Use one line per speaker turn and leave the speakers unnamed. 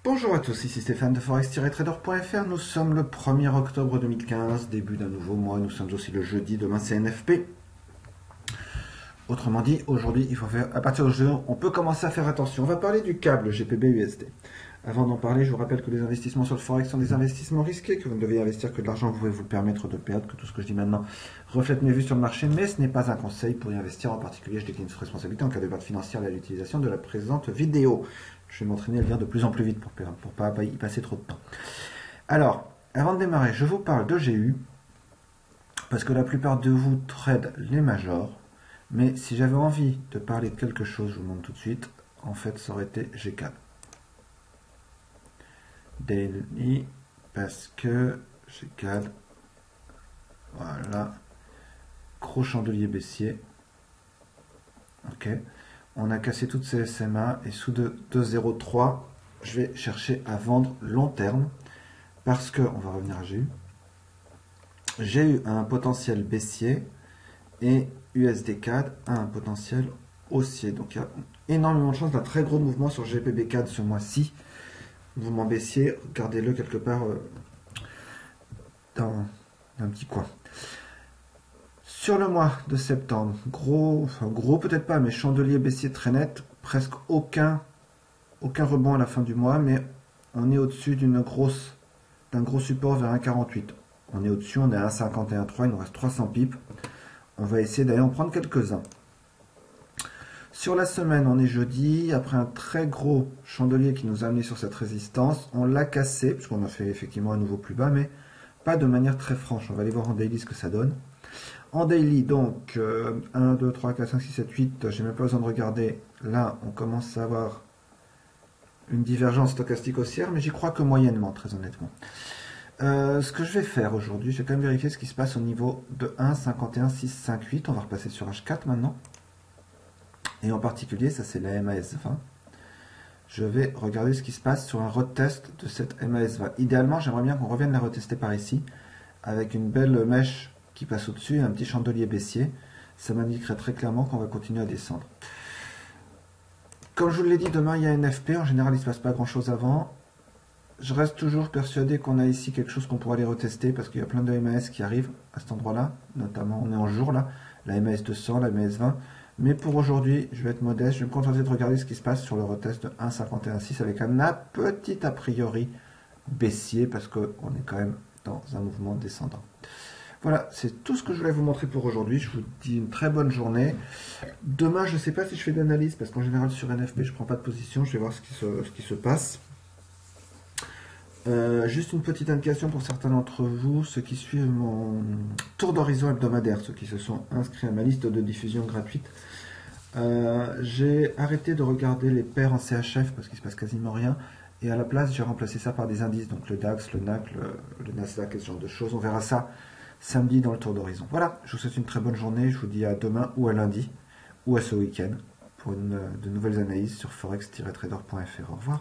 Bonjour à tous, ici Stéphane de forex-trader.fr. Nous sommes le 1er octobre 2015, début d'un nouveau mois. Nous sommes aussi le jeudi, demain c'est NFP. Autrement dit, aujourd'hui, il faut faire, à partir d'aujourd'hui, on peut commencer à faire attention. On va parler du câble GBP-USD. Avant d'en parler, je vous rappelle que les investissements sur le Forex sont des investissements risqués, que vous ne devez investir que de l'argent que vous pouvez vous permettre de perdre, que tout ce que je dis maintenant reflète mes vues sur le marché, mais ce n'est pas un conseil pour y investir. En particulier, je décline sous responsabilité en cas de perte financière à l'utilisation de la présente vidéo. Je vais m'entraîner à le dire de plus en plus vite pour ne pas y passer trop de temps. Alors, avant de démarrer, je vous parle de GU, parce que la plupart de vous trade les majors, mais si j'avais envie de parler de quelque chose, je vous montre tout de suite, en fait, ça aurait été GCAD. Daily, parce que GCAD, voilà, gros chandelier baissier, ok, on a cassé toutes ces SMA et sous 2,03, je vais chercher à vendre long terme, parce que, on va revenir à GU, j'ai eu un potentiel baissier et USD CAD a un potentiel haussier, donc il y a énormément de chances d'un très gros mouvement sur GBP CAD ce mois-ci. Mouvement baissier, regardez-le quelque part dans un petit coin. Sur le mois de septembre, gros peut-être pas, mais chandelier baissier très net, presque aucun rebond à la fin du mois, mais on est au-dessus d'un gros support vers 1,48. On est au-dessus, on est à 1,51,3, il nous reste 300 pips. On va essayer d'aller en prendre quelques-uns. Sur la semaine, on est jeudi, après un très gros chandelier qui nous a amené sur cette résistance, on l'a cassé, puisqu'on a fait effectivement un nouveau plus bas, mais pas de manière très franche. On va aller voir en daily ce que ça donne. En daily, donc, 1, 2, 3, 4, 5, 6, 7, 8, j'ai même pas besoin de regarder. Là, on commence à avoir une divergence stochastique haussière, mais j'y crois que moyennement, très honnêtement. Ce que je vais faire aujourd'hui, je vais quand même vérifier ce qui se passe au niveau de 1,51,658. On va repasser sur H4 maintenant. Et en particulier, ça c'est la MAS20. Je vais regarder ce qui se passe sur un retest de cette MAS20. Idéalement, j'aimerais bien qu'on revienne la retester par ici, avec une belle mèche qui passe au-dessus et un petit chandelier baissier. Ça m'indiquerait très clairement qu'on va continuer à descendre. Comme je vous l'ai dit, demain il y a NFP. En général, il ne se passe pas grand-chose avant. Je reste toujours persuadé qu'on a ici quelque chose qu'on pourra aller retester, parce qu'il y a plein de MAS qui arrivent à cet endroit-là. Notamment, on est en jour là, la MAS200, la MAS20. Mais pour aujourd'hui, je vais être modeste, je vais me contenter de regarder ce qui se passe sur le retest de 1,51,6 avec un petit a priori baissier parce qu'on est quand même dans un mouvement descendant. Voilà, c'est tout ce que je voulais vous montrer pour aujourd'hui. Je vous dis une très bonne journée. Demain, je ne sais pas si je fais d'analyse parce qu'en général sur NFP, je ne prends pas de position. Je vais voir ce qui se passe. Juste une petite indication pour certains d'entre vous, ceux qui suivent mon tour d'horizon hebdomadaire, ceux qui se sont inscrits à ma liste de diffusion gratuite. J'ai arrêté de regarder les paires en CHF parce qu'il se passe quasiment rien, et à la place j'ai remplacé ça par des indices, donc le DAX, le NAC, le Nasdaq et ce genre de choses. On verra ça samedi dans le tour d'horizon. Voilà, je vous souhaite une très bonne journée, je vous dis à demain ou à lundi ou à ce week-end pour de nouvelles analyses sur forex-trader.fr. Au revoir.